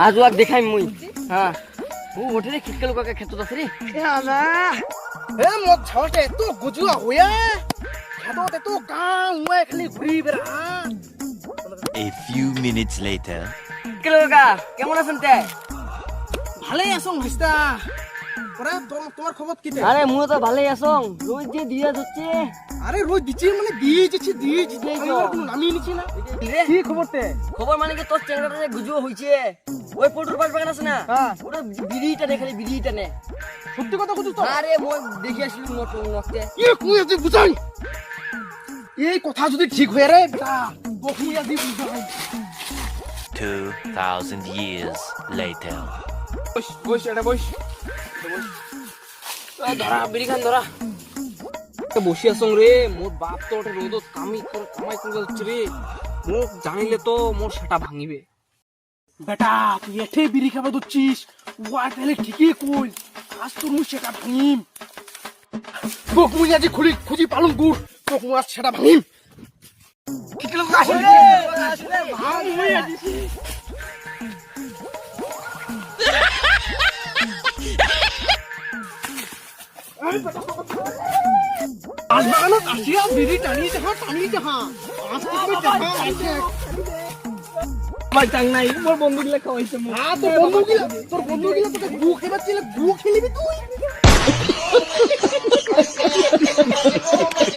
आज वाक देखाई मुई हां वो उठे रे कितके लोका के खेतो दसरी याला ए मो छोटे तू गुजुआ होया खेतो ते तू काम हुआ खाली घुरी बेरा A few minutes later. कितके लोका কেমন আছেন তে ভালোই আছো মিস্তা ওরে তোমার খবর কি আরে মুই তো ভালোই আছং রোজ যে দিয়া হচ্ছে আরে রোজ দিছি মানে দিয়ে দিছি আমি কোনো নামই নিছি না কি খবর তে খবর মানে কি তোর চেংড়াটা যে গুজো হইছে ওই পটুর পাশ বাগান আছে না ওটা বিড়িটা নে খালি বিড়িটা নে সত্যি কথা কইছিস তো আরে মই দেখি আসলি মোটো নকতে কি কই তুই বুঝাই এই কথা যদি ঠিক হয়ে রে বেটা বকুই আজি বুঝাই 2,000 years later. বস এটা বস ধরা বিড়ি খান ধরা বসি আসং রে মোর বাপ তো ওটা রোদ কামাই করে হচ্ছে রে মোক জানিলে তো মোর সেটা ভাঙিবে বেটা তুই এঠে বিড়ি খাবে দচ্ছিস ওয়া তাহলে ঠিকই কই আজ তোর মুই সেটা ভাঙিম বকুই আজি খুঁজি পালুম গুড় বকু আজ সেটা ভাঙিম ঠিক লোক আসে রে ভাঙ হই আজি আজ বাগানত আসিয়া বিড়ি টানি যাহা আজ তুমি যাহা আছে ভাই টাং নাই মোর বন্ধু গিলা খাওয়াইছে মোক তোর বন্ধুগুলা তোকে গু খেবার ছিল গু খেলিবি তুই